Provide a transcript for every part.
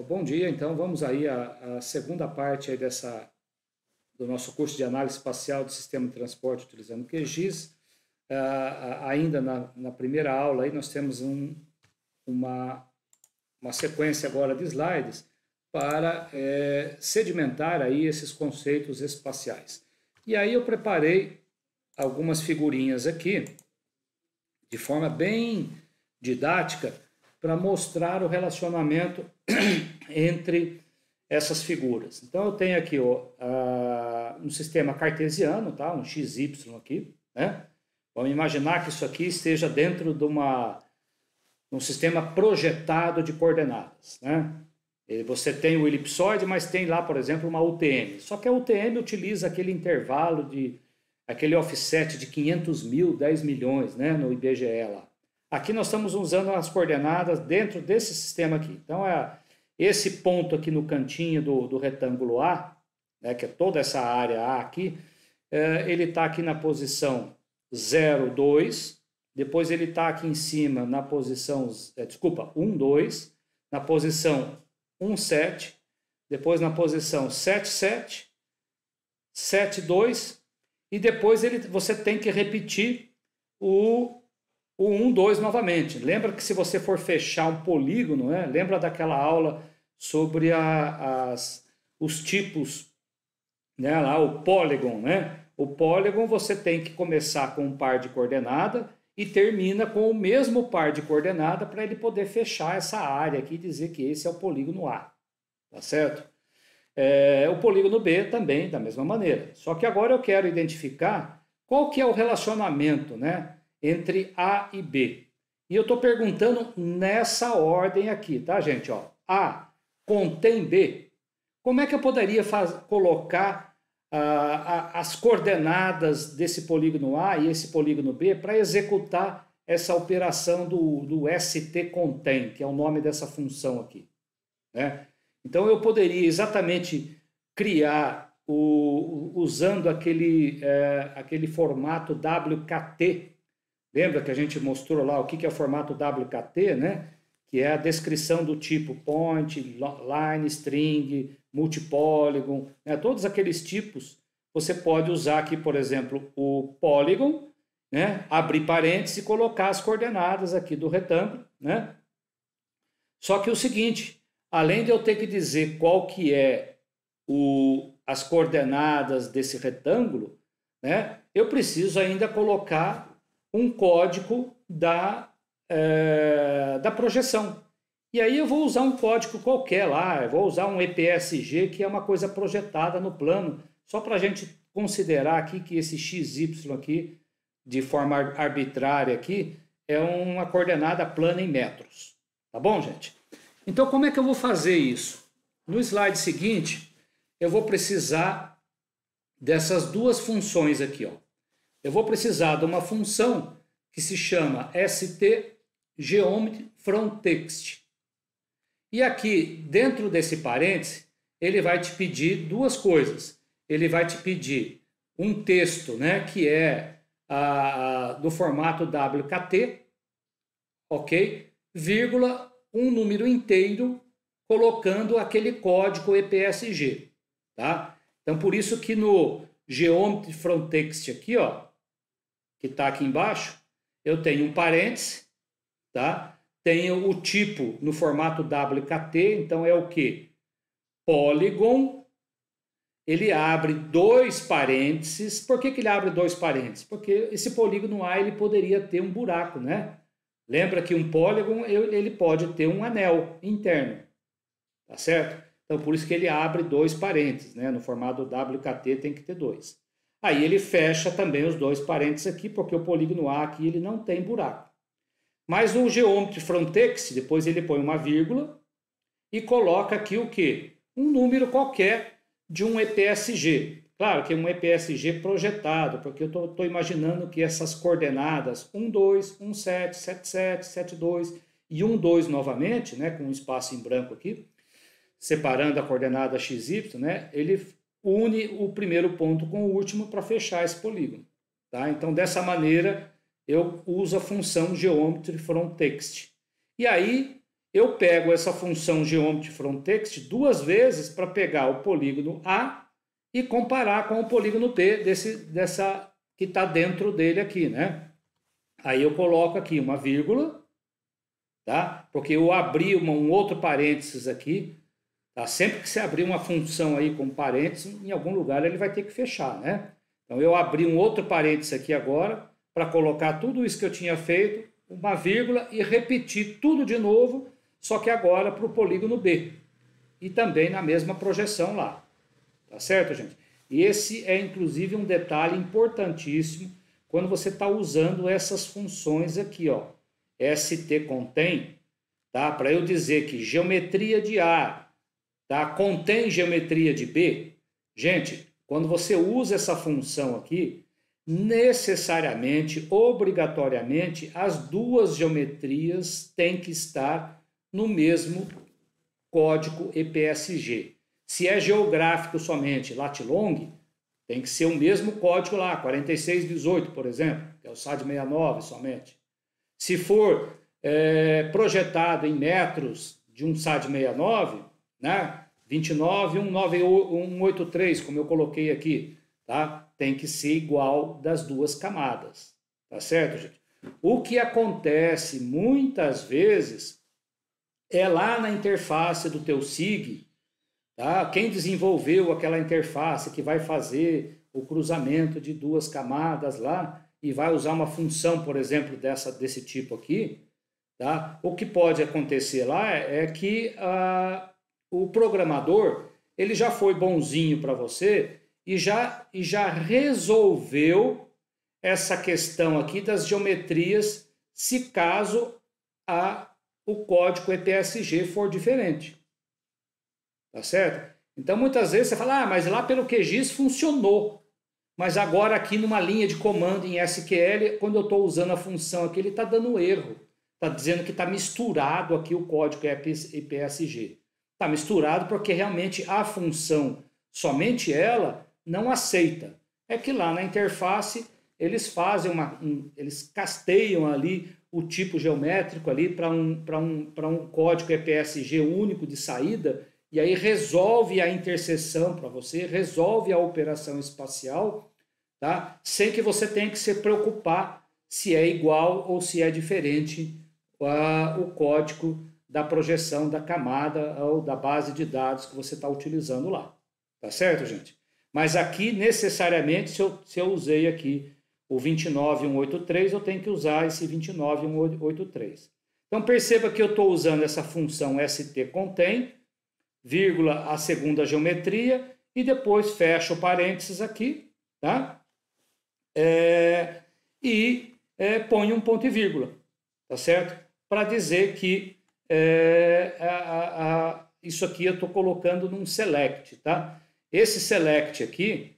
Bom dia, então vamos aí à segunda parte aí do nosso curso de análise espacial do sistema de transporte utilizando QGIS. Ainda na primeira aula aí nós temos uma sequência agora de slides para sedimentar aí esses conceitos espaciais. E aí eu preparei algumas figurinhas aqui de forma bem didática para mostrar o relacionamento entre essas figuras. Então eu tenho aqui um sistema cartesiano, tá? Um XY aqui, né? Vamos imaginar que isso aqui esteja dentro de um sistema projetado de coordenadas, né? E você tem o elipsoide, mas tem lá, por exemplo, uma UTM. Só que a UTM utiliza aquele intervalo aquele offset de 500 mil, 10 milhões, né? No IBGE lá. Aqui nós estamos usando as coordenadas dentro desse sistema aqui. Então, esse ponto aqui no cantinho do retângulo A, né, que é toda essa área A aqui, ele está aqui na posição 0, 2, depois ele está aqui em cima na posição, 1, 2, na posição 1, 7, depois na posição 7, 7, 7, 2, e depois você tem que repetir o 1, 2 novamente. Lembra que se você for fechar um polígono, né? Lembra daquela aula sobre os tipos, né? Lá, o polígono, né? O polígono você tem que começar com um par de coordenada e termina com o mesmo par de coordenada para ele poder fechar essa área aqui e dizer que esse é o polígono A, tá certo? O polígono B também da mesma maneira. Só que agora eu quero identificar qual que é o relacionamento, né, entre A e B. E eu estou perguntando nessa ordem aqui, tá, gente? Ó, A contém B. Como é que eu poderia colocar as coordenadas desse polígono A e esse polígono B para executar essa operação do ST contém, que é o nome dessa função aqui, né? Então eu poderia exatamente criar usando aquele formato WKT. Lembra que a gente mostrou lá o que é o formato WKT, né? Que é a descrição do tipo point, line, string, multipolygon, né? Todos aqueles tipos você pode usar aqui, por exemplo, o polygon, né? Abrir parênteses e colocar as coordenadas aqui do retângulo, né? Só que o seguinte, além de eu ter que dizer qual que é as coordenadas desse retângulo, né? Eu preciso ainda colocar um código da projeção. E aí eu vou usar um código qualquer lá, eu vou usar um EPSG, que é uma coisa projetada no plano, só para a gente considerar aqui que esse XY aqui, de forma arbitrária aqui, é uma coordenada plana em metros. Tá bom, gente? Então, como é que eu vou fazer isso? No slide seguinte, eu vou precisar dessas duas funções aqui, ó. Eu vou precisar de uma função que se chama stGeometry_from_text. E aqui, dentro desse parêntese, ele vai te pedir duas coisas. Ele vai te pedir um texto, né, que é do formato WKT, ok? Vírgula, um número inteiro, colocando aquele código EPSG, tá? Então, por isso que no Geometry_from_text aqui, ó, que está aqui embaixo, eu tenho um parêntese, tá? Tenho o tipo no formato WKT, então é o que? Polygon, ele abre dois parênteses. Por que ele abre dois parênteses? Porque esse polígono A ele poderia ter um buraco, né? Lembra que um polígono ele pode ter um anel interno, tá certo? Então por isso que ele abre dois parênteses, né? No formato WKT tem que ter dois. Aí ele fecha também os dois parênteses aqui, porque o polígono A aqui ele não tem buraco. Mas no Geometry_from_text, depois ele põe uma vírgula e coloca aqui o quê? Um número qualquer de um EPSG. Claro que é um EPSG projetado, porque eu estou imaginando que essas coordenadas 1, 2, 1, 7, 7, 7, 7, 2 e 1, 2 novamente, né, com um espaço em branco aqui, separando a coordenada XY, né, ele une o primeiro ponto com o último para fechar esse polígono. Tá? Então, dessa maneira, eu uso a função Geometry_from_text. E aí, eu pego essa função geometry from text duas vezes para pegar o polígono A e comparar com o polígono B dessa que está dentro dele aqui, né? Aí eu coloco aqui uma vírgula, tá? Porque eu abri um outro parênteses aqui, tá? Sempre que você abrir uma função aí com parênteses, em algum lugar ele vai ter que fechar, né? Então eu abri um outro parênteses aqui agora para colocar tudo isso que eu tinha feito, uma vírgula e repetir tudo de novo, só que agora para o polígono B. E também na mesma projeção lá. Tá certo, gente? E esse é, inclusive, um detalhe importantíssimo quando você está usando essas funções aqui, ó. ST contém, tá? Para eu dizer que geometria de A, tá? Contém geometria de B. Gente, quando você usa essa função aqui, necessariamente, obrigatoriamente, as duas geometrias têm que estar no mesmo código EPSG. Se é geográfico somente, lat long, tem que ser o mesmo código lá, 4618, por exemplo, que é o SAD 69 somente. Se for projetado em metros de um SAD 69, né, 29.183, como eu coloquei aqui, tá? Tem que ser igual das duas camadas, tá certo, gente? O que acontece muitas vezes é lá na interface do teu SIG, tá? Quem desenvolveu aquela interface que vai fazer o cruzamento de duas camadas lá e vai usar uma função, por exemplo, desse tipo aqui, tá? O que pode acontecer lá é que o programador ele já foi bonzinho para você e já resolveu essa questão aqui das geometrias se caso o código EPSG for diferente. Tá certo? Então, muitas vezes você fala, mas lá pelo QGIS funcionou. Mas agora aqui numa linha de comando em SQL, quando eu estou usando a função aqui, ele está dando erro. Está dizendo que está misturado aqui o código EPSG. Está misturado porque realmente a função, somente ela, não aceita. É que lá na interface eles fazem eles casteiam ali o tipo geométrico ali para um código EPSG único de saída, e aí resolve a interseção para você, resolve a operação espacial, tá? Sem que você tenha que se preocupar se é igual ou se é diferente o código da projeção da camada ou da base de dados que você está utilizando lá. Tá certo, gente? Mas aqui, necessariamente, se eu usei aqui o 29183, eu tenho que usar esse 29183. Então, perceba que eu estou usando essa função STContém, vírgula, a segunda geometria, e depois fecho o parênteses aqui, tá? Ponho um ponto e vírgula, tá certo? Para dizer que isso aqui eu estou colocando num select, tá? Esse select aqui,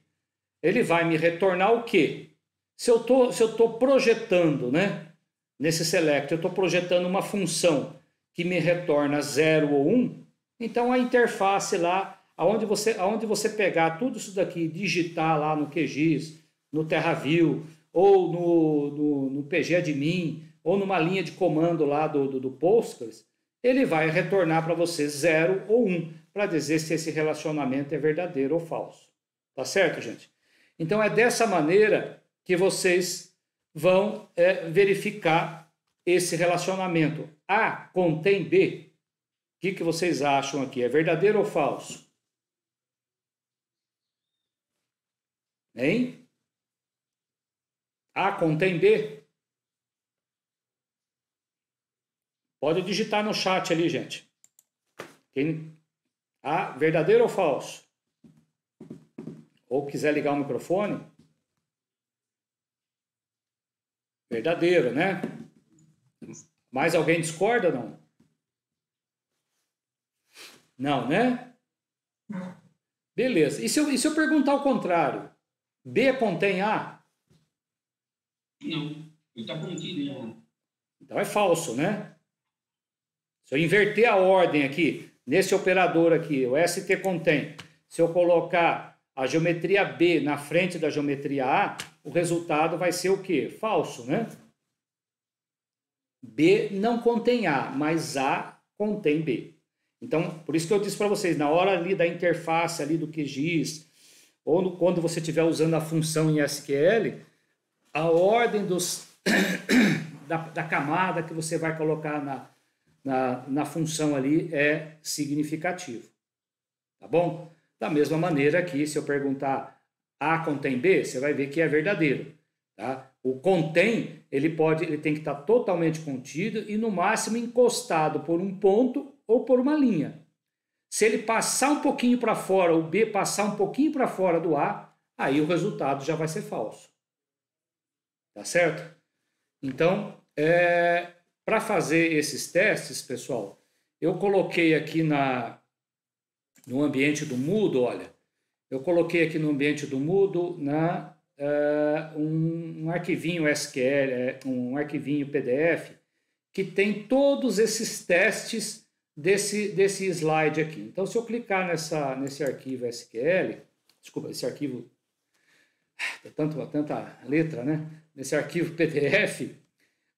ele vai me retornar o quê? Se eu tô projetando, né? Nesse select, eu estou projetando uma função que me retorna 0 ou 1, então a interface lá, aonde você pegar tudo isso daqui, digitar lá no QGIS, no TerraView, ou no PGAdmin, ou numa linha de comando lá do Postgres, ele vai retornar para você 0 ou 1, para dizer se esse relacionamento é verdadeiro ou falso. Tá certo, gente? Então é dessa maneira que vocês vão verificar esse relacionamento. A contém B. O que vocês acham aqui? É verdadeiro ou falso? Hein? A contém B? Pode digitar no chat ali, gente. Verdadeiro ou falso? Ou quiser ligar o microfone? Verdadeiro, né? Mais alguém discorda ou não? Não, né? Beleza. E se eu perguntar o contrário? B contém A? Não. Ele está contido, não. Então é falso, né? Se eu inverter a ordem aqui, nesse operador aqui, o ST contém, se eu colocar a geometria B na frente da geometria A, o resultado vai ser o quê? Falso, né? B não contém A, mas A contém B. Então, por isso que eu disse para vocês, na hora ali da interface ali do QGIS, ou quando você estiver usando a função em SQL, a ordem da camada que você vai colocar na função ali é significativo. Tá bom? Da mesma maneira aqui, se eu perguntar A contém B, você vai ver que é verdadeiro. Tá? O contém, ele tem que estar totalmente contido e no máximo encostado por um ponto ou por uma linha. Se ele passar um pouquinho para fora, o B passar um pouquinho para fora do A, aí o resultado já vai ser falso. Tá certo? Então, para fazer esses testes, pessoal, eu coloquei aqui no ambiente do Moodle, olha, eu coloquei aqui no ambiente do Moodle um arquivinho SQL, um arquivinho PDF, que tem todos esses testes desse slide aqui. Então, se eu clicar nesse arquivo SQL, desculpa, esse arquivo, tanta letra, né? Nesse arquivo PDF,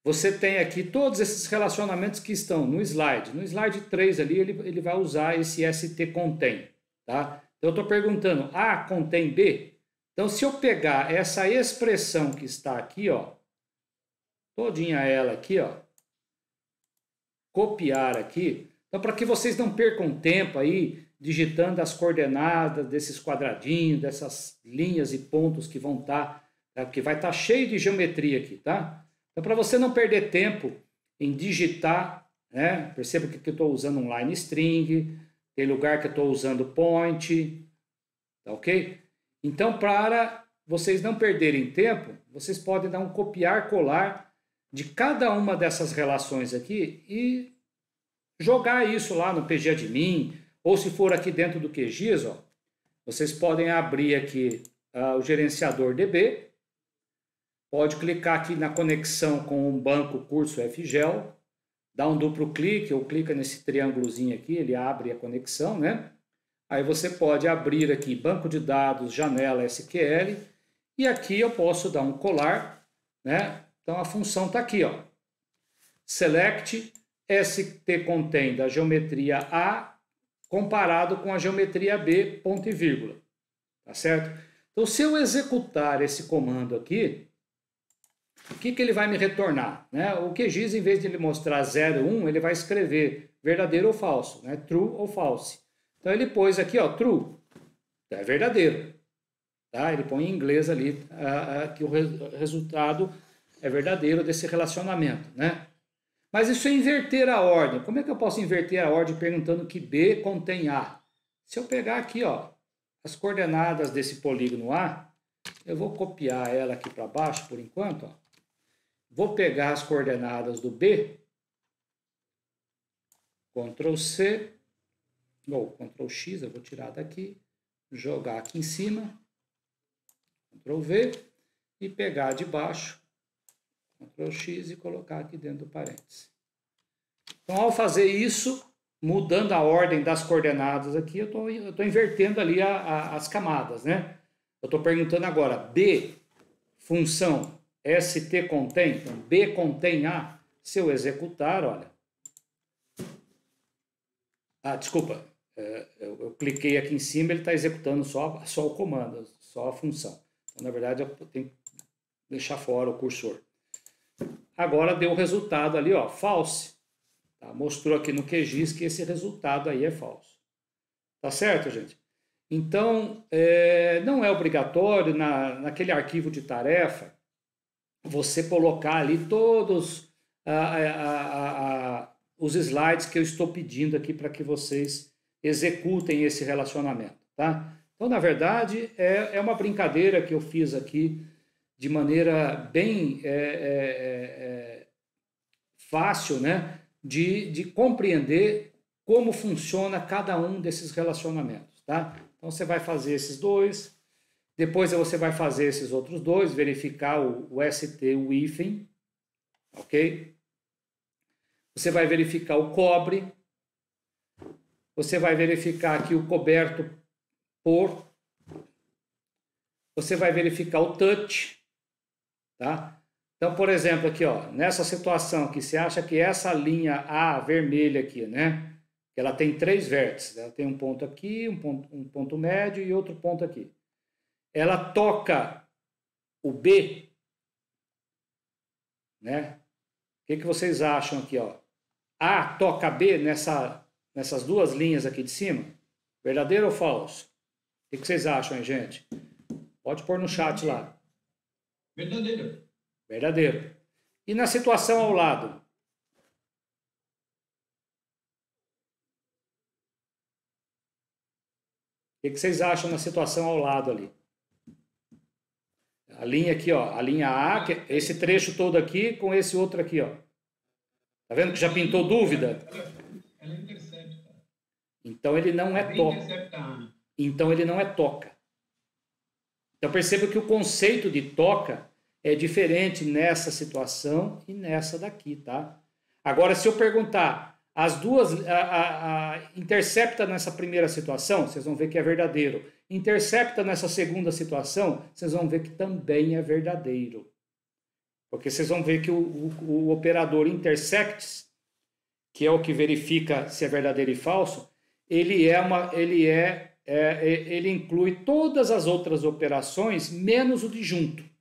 você tem aqui todos esses relacionamentos que estão no slide. No slide 3 ali, ele vai usar esse ST-contém, tá? Então, eu estou perguntando, A contém B? Então, se eu pegar essa expressão que está aqui, ó, todinha ela aqui, ó, copiar aqui, então, para que vocês não percam tempo aí, digitando as coordenadas desses quadradinhos, dessas linhas e pontos que vão estar, tá? Porque vai estar cheio de geometria aqui, tá? Então, para você não perder tempo em digitar, né? Perceba que eu estou usando um line string, tem lugar que eu estou usando point, tá ok? Então, para vocês não perderem tempo, vocês podem dar um copiar-colar de cada uma dessas relações aqui e jogar isso lá no PGAdmin, ou se for aqui dentro do QGIS, ó, vocês podem abrir aqui o gerenciador DB, pode clicar aqui na conexão com o banco curso FGEL, dá um duplo clique ou clica nesse triângulozinho aqui, ele abre a conexão, né? Aí você pode abrir aqui banco de dados, janela SQL, e aqui eu posso dar um colar, né? Então a função está aqui, ó. Select ST-contém da geometria A comparado com a geometria B, ponto e vírgula. Tá certo? Então, se eu executar esse comando aqui, o que ele vai me retornar? Né? O QGIS, em vez de ele mostrar 0, 1, ele vai escrever verdadeiro ou falso, né? True ou false. Então, ele pôs aqui, ó, true, é verdadeiro. Tá? Ele põe em inglês ali que o resultado é verdadeiro desse relacionamento, né? Mas isso é inverter a ordem. Como é que eu posso inverter a ordem perguntando que B contém A? Se eu pegar aqui, ó, as coordenadas desse polígono A, eu vou copiar ela aqui para baixo por enquanto, ó. Vou pegar as coordenadas do B, Ctrl C, ou Ctrl X, eu vou tirar daqui, jogar aqui em cima, Ctrl V, e pegar de baixo, Ctrl X e colocar aqui dentro do parênteses. Então, ao fazer isso, mudando a ordem das coordenadas aqui, eu estou invertendo ali as camadas, né? Eu estou perguntando agora, B, função ST contém, então B contém A. Se eu executar, olha. Desculpa, eu cliquei aqui em cima, ele está executando só o comando, só a função. Então, na verdade, eu tenho que deixar fora o cursor. Agora deu o resultado ali, ó, false. Tá? Mostrou aqui no QGIS que esse resultado aí é falso. Tá certo, gente? Então, não é obrigatório naquele arquivo de tarefa você colocar ali todos os slides que eu estou pedindo aqui para que vocês executem esse relacionamento, tá? Então, na verdade, é uma brincadeira que eu fiz aqui de maneira bem fácil, né, de compreender como funciona cada um desses relacionamentos, tá? Então, você vai fazer esses dois, depois você vai fazer esses outros dois, verificar o ST, o hífen, ok? Você vai verificar o cobre, você vai verificar aqui o coberto por, você vai verificar o touch, tá? Então, por exemplo, aqui, ó, nessa situação aqui, você acha que essa linha A vermelha aqui, né? Ela tem 3 vértices. Ela tem um ponto aqui, um ponto médio e outro ponto aqui. Ela toca o B, né? O que vocês acham aqui, ó? A toca B nessas duas linhas aqui de cima? Verdadeiro ou falso? O que vocês acham, hein, gente? Pode pôr no chat lá. Verdadeiro. Verdadeiro. E na situação ao lado? O que vocês acham na situação ao lado ali? A linha aqui, ó, a linha A, que é esse trecho todo aqui com esse outro aqui, ó. Tá vendo que já pintou dúvida? Ela intercepta. Então ele não é toca. Então ele não é toca. Então perceba que o conceito de toca é diferente nessa situação e nessa daqui, tá? Agora, se eu perguntar, as duas, intercepta nessa primeira situação, vocês vão ver que é verdadeiro. Intercepta nessa segunda situação, vocês vão ver que também é verdadeiro. Porque vocês vão ver que o operador intersects, que é o que verifica se é verdadeiro e falso, ele inclui todas as outras operações, menos o de junto.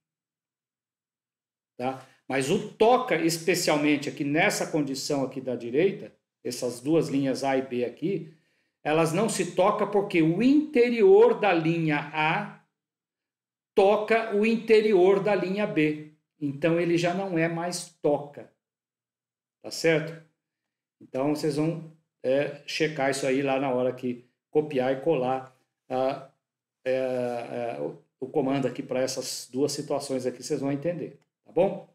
Tá? Mas o toca, especialmente aqui nessa condição aqui da direita, essas duas linhas A e B aqui, elas não se tocam porque o interior da linha A toca o interior da linha B. Então ele já não é mais toca. Tá certo? Então vocês vão checar isso aí lá na hora que copiar e colar o comando aqui para essas duas situações aqui, vocês vão entender. Tá bom?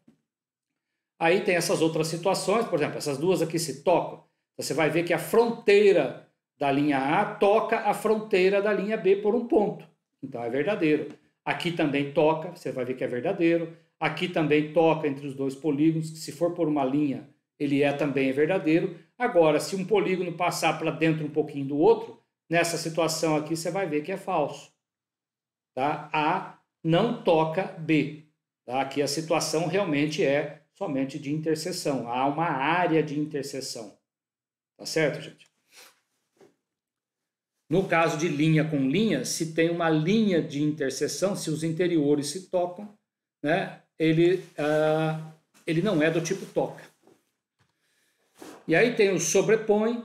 Aí tem essas outras situações, por exemplo, essas duas aqui se tocam. Você vai ver que a fronteira da linha A toca a fronteira da linha B por um ponto. Então é verdadeiro. Aqui também toca, você vai ver que é verdadeiro. Aqui também toca entre os dois polígonos, que se for por uma linha, ele também é verdadeiro. Agora, se um polígono passar para dentro um pouquinho do outro, nessa situação aqui você vai ver que é falso. Tá? A não toca B. Tá? Aqui a situação realmente é somente de interseção. Há uma área de interseção. Tá certo, gente? No caso de linha com linha, se tem uma linha de interseção, se os interiores se tocam, né, ele não é do tipo toca. E aí tem o sobrepõe,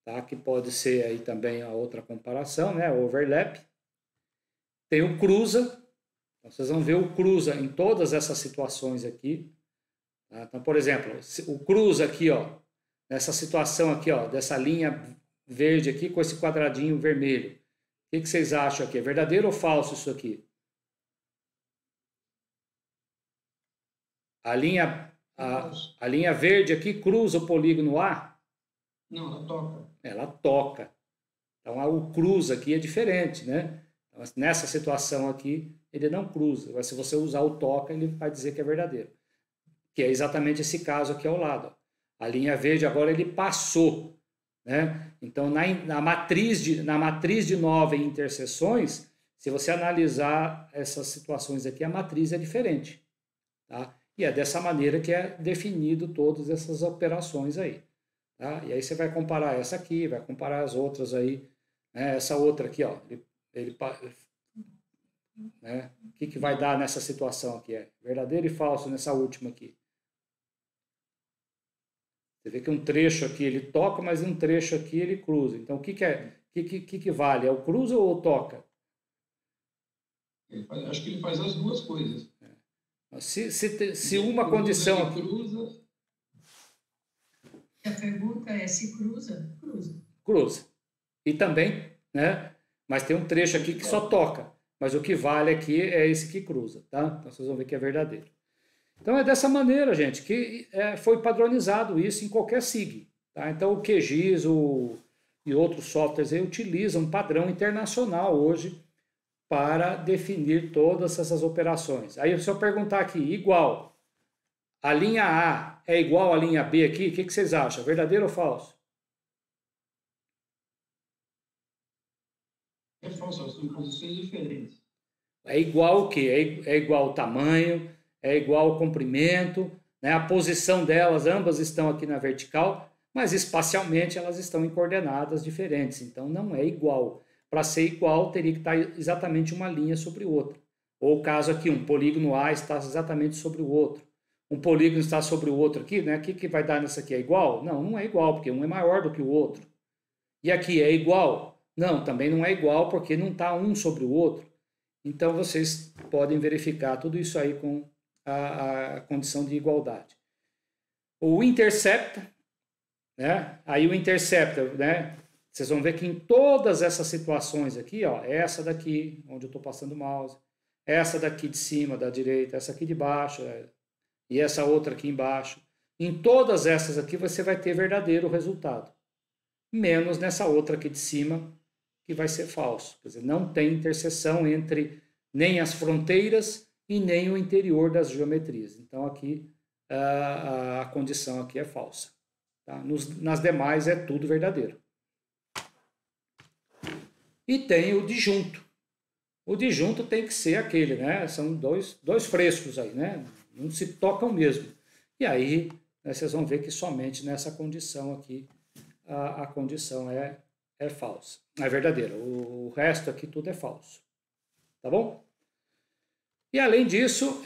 tá, que pode ser aí também a outra comparação, né, overlap. Tem o cruza, então vocês vão ver o cruza em todas essas situações aqui. Tá? Então, por exemplo, o cruza aqui, ó, nessa situação aqui, ó, dessa linha verde aqui com esse quadradinho vermelho. O que vocês acham aqui? É verdadeiro ou falso isso aqui? A linha verde aqui cruza o polígono A? Não, ela toca. Ela toca. Então o cruza aqui é diferente, né? Então, nessa situação aqui, ele não cruza. Mas se você usar o toca, ele vai dizer que é verdadeiro. Que é exatamente esse caso aqui ao lado. A linha verde agora ele passou, né? Então na matriz de 9 interseções, se você analisar essas situações aqui, a matriz é diferente, tá? E é dessa maneira que é definido todas essas operações aí, tá? E aí você vai comparar essa aqui, vai comparar as outras aí, né? Essa outra aqui, ó, né? O que vai dar nessa situação aqui? É verdadeiro e falso nessa última aqui. Você vê que um trecho aqui ele toca, mas um trecho aqui ele cruza. Então, o que vale? É o cruza ou o toca? Acho que ele faz as duas coisas. Se uma condição aqui... Cruza. A pergunta é se cruza? Cruza. Cruza. E também, né? Mas tem um trecho aqui que só toca. Mas o que vale aqui é esse que cruza, tá? Então, vocês vão ver que é verdadeiro. Então é dessa maneira, gente, que foi padronizado isso em qualquer SIG. Tá? Então o QGIS e outros softwares aí utilizam um padrão internacional hoje para definir todas essas operações. Aí se eu perguntar aqui, igual, a linha A é igual à linha B aqui, o que vocês acham? Verdadeiro ou falso? É falso, são posições diferentes. É igual o quê? É igual o tamanho, é igual ao comprimento, né? A posição delas, ambas estão aqui na vertical, mas espacialmente elas estão em coordenadas diferentes, então não é igual. Para ser igual, teria que estar exatamente uma linha sobre outra. Ou o caso aqui, um polígono A está exatamente sobre o outro. Um polígono está sobre o outro aqui, né? O que vai dar nisso aqui? É igual? Não, não é igual, porque um é maior do que o outro. E aqui é igual? Não, também não é igual, porque não está um sobre o outro. Então, vocês podem verificar tudo isso aí com a condição de igualdade. O interceptor, né? Aí o interceptor, né? Vocês vão ver que em todas essas situações aqui, ó, essa daqui, onde eu estou passando o mouse, essa daqui de cima, da direita, essa aqui de baixo, e essa outra aqui embaixo, em todas essas aqui você vai ter verdadeiro resultado, menos nessa outra aqui de cima, que vai ser falso. Quer dizer, não tem interseção entre nem as fronteiras e nem o interior das geometrias. Então, aqui, a condição aqui é falsa. Tá? Nas demais é tudo verdadeiro. E tem o disjunto. O disjunto tem que ser aquele, né? São dois frescos aí, né? Não se tocam mesmo. E aí, né, vocês vão ver que somente nessa condição aqui, a condição é falsa. É verdadeira. O resto aqui tudo é falso. Tá bom? E além disso,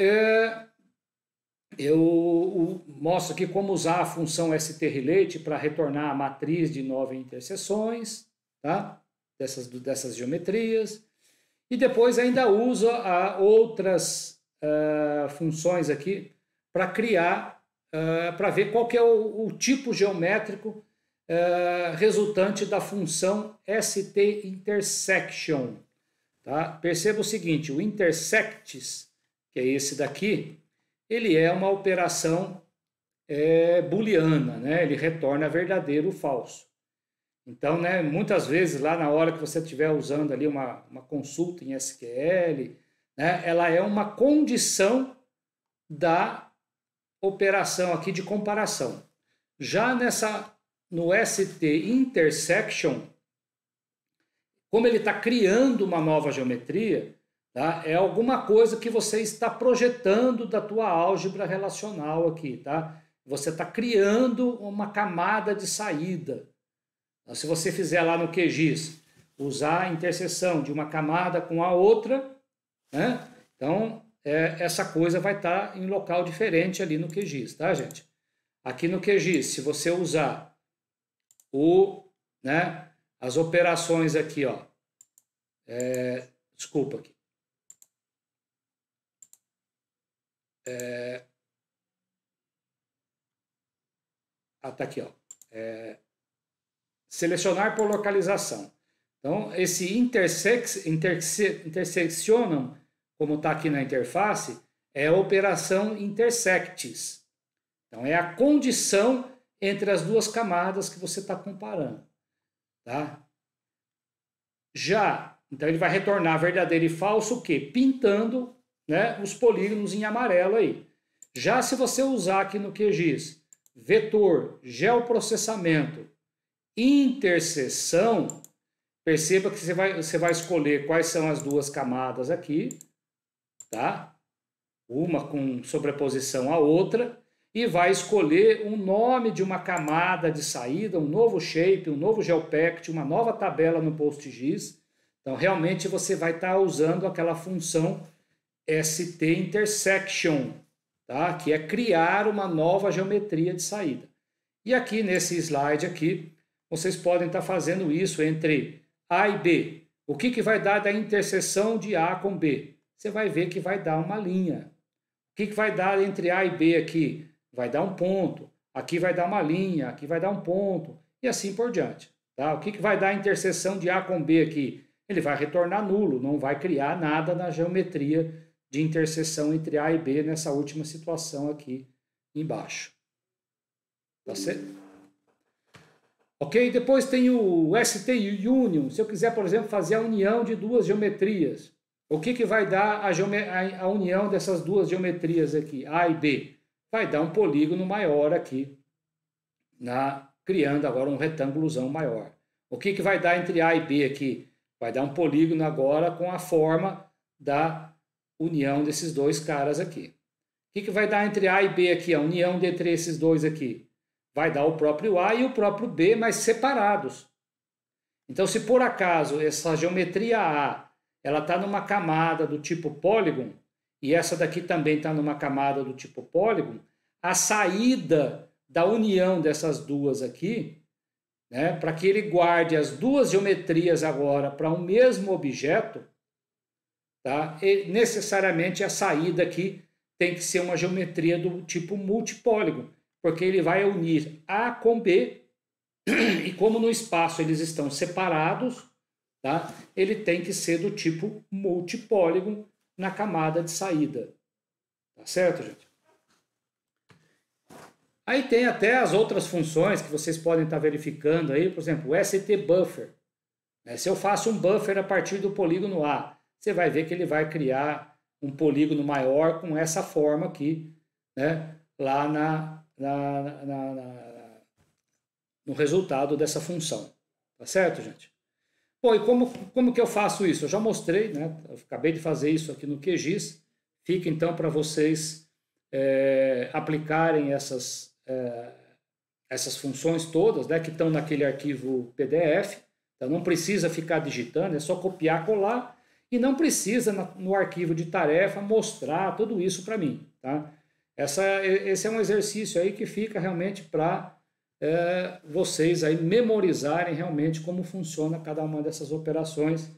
eu mostro aqui como usar a função strelate para retornar a matriz de 9 interseções, tá? Dessas geometrias. E depois ainda uso outras funções aqui para criar, para ver qual que é o tipo geométrico resultante da função st_intersection. Tá? Perceba o seguinte, o intersects, que é esse daqui, ele é uma operação booleana, né? Ele retorna verdadeiro ou falso. Então, né, muitas vezes, lá na hora que você estiver usando ali uma consulta em SQL, né, ela é uma condição da operação aqui de comparação. Já no st_intersection, como ele está criando uma nova geometria, tá, é alguma coisa que você está projetando da tua álgebra relacional aqui. Tá? Você está criando uma camada de saída. Então, se você fizer lá no QGIS, usar a interseção de uma camada com a outra, né? Então, essa coisa vai estar em local diferente ali no QGIS, tá, gente? Aqui no QGIS, se você usar as operações aqui, ó, desculpa aqui. Tá aqui, ó. Selecionar por localização. Então, esse interseccionam, como está aqui na interface, é a operação intersects. Então, é a condição entre as duas camadas que você está comparando. Tá? Então ele vai retornar verdadeiro e falso o quê? Pintando, né, os polígonos em amarelo aí. Já se você usar aqui no QGIS, vetor, geoprocessamento, interseção, perceba que você vai escolher quais são as duas camadas aqui, tá? Uma com sobreposição à outra, e vai escolher o nome de uma camada de saída, um novo shape, um novo geopact, uma nova tabela no PostGIS. Então, realmente, você vai estar usando aquela função st_intersection, tá? Que é criar uma nova geometria de saída. E aqui, nesse slide aqui, vocês podem estar fazendo isso entre A e B. O que vai dar da interseção de A com B? Você vai ver que vai dar uma linha. O que vai dar entre A e B aqui? Vai dar um ponto. Aqui vai dar uma linha, aqui vai dar um ponto. E assim por diante. Tá? O que vai dar a interseção de A com B aqui? Ele vai retornar nulo, não vai criar nada na geometria de interseção entre A e B nessa última situação aqui embaixo. Tá certo? Ok? Depois tem o ST_union. Se eu quiser, por exemplo, fazer a união de duas geometrias. O que vai dar a união dessas duas geometrias aqui, A e B? Vai dar um polígono maior aqui, criando agora um retângulozão maior. O que vai dar entre A e B aqui? Vai dar um polígono agora com a forma da união desses dois caras aqui. que vai dar entre A e B aqui, a união entre esses dois aqui? Vai dar o próprio A e o próprio B, mas separados. Então, se por acaso essa geometria A ela está numa camada do tipo polígono, e essa daqui também está numa camada do tipo polígono, a saída da união dessas duas aqui, né, para que ele guarde as duas geometrias agora para um mesmo objeto, tá? E necessariamente a saída aqui tem que ser uma geometria do tipo multipóligo, porque ele vai unir A com B, e como no espaço eles estão separados, tá? Ele tem que ser do tipo multipóligo na camada de saída. Tá certo, gente? Aí tem até as outras funções que vocês podem estar verificando aí, por exemplo, o ST-buffer. Se eu faço um buffer a partir do polígono A, você vai ver que ele vai criar um polígono maior com essa forma aqui, né? Lá no resultado dessa função. Tá certo, gente? Bom, e como que eu faço isso? Eu já mostrei, né? Eu acabei de fazer isso aqui no QGIS. Fica então para vocês aplicarem essas funções todas, né, que estão naquele arquivo PDF. Então não precisa ficar digitando, é só copiar, colar, e não precisa no arquivo de tarefa mostrar tudo isso para mim. Tá? Esse é um exercício aí que fica realmente para vocês aí memorizarem realmente como funciona cada uma dessas operações.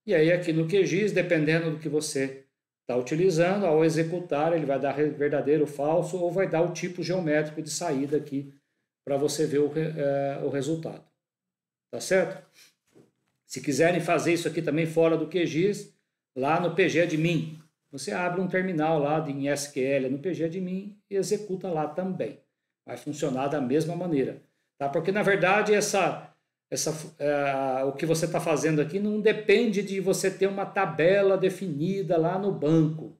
E aí aqui no QGIS, dependendo do que você está utilizando, ao executar ele vai dar verdadeiro ou falso, ou vai dar o tipo geométrico de saída aqui para você ver o resultado. Tá certo? Se quiserem fazer isso aqui também fora do QGIS, lá no PGAdmin, você abre um terminal lá em SQL no PGAdmin e executa lá também. Vai funcionar da mesma maneira. Tá? Porque, na verdade, o que você está fazendo aqui não depende de você ter uma tabela definida lá no banco.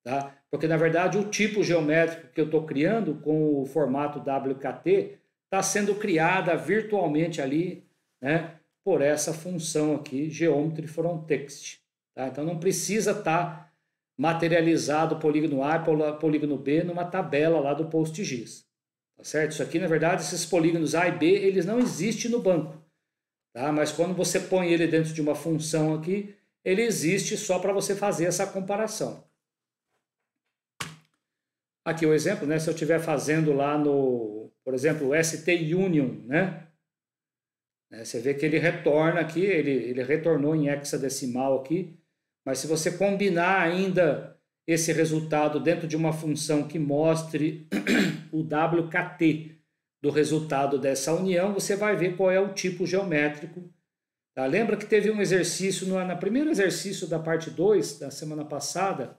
Tá? Porque, na verdade, o tipo geométrico que eu estou criando com o formato WKT está sendo criada virtualmente ali, né, por essa função aqui, Geometry from Text. Tá? Então, não precisa estar materializado o polígono A e polígono B numa tabela lá do PostGIS. Tá certo? Isso aqui, na verdade, esses polígonos A e B, eles não existem no banco. Tá? Mas quando você põe ele dentro de uma função aqui, ele existe só para você fazer essa comparação. Aqui o exemplo, né? Se eu estiver fazendo lá por exemplo, o ST-Union, né? Você vê que ele retorna aqui, ele retornou em hexadecimal aqui, mas se você combinar ainda esse resultado dentro de uma função que mostre o WKT do resultado dessa união, você vai ver qual é o tipo geométrico. Tá? Lembra que teve um exercício, no primeiro exercício da parte 2, da semana passada,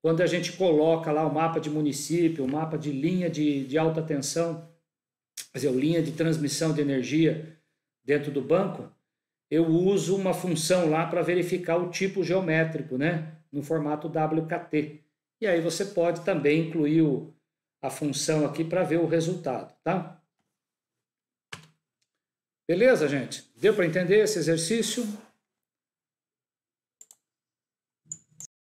quando a gente coloca lá o mapa de município, o mapa de linha de alta tensão, quer dizer, linha de transmissão de energia dentro do banco, eu uso uma função lá para verificar o tipo geométrico, né? No formato WKT. E aí você pode também incluir a função aqui para ver o resultado, tá? Beleza, gente? Deu para entender esse exercício?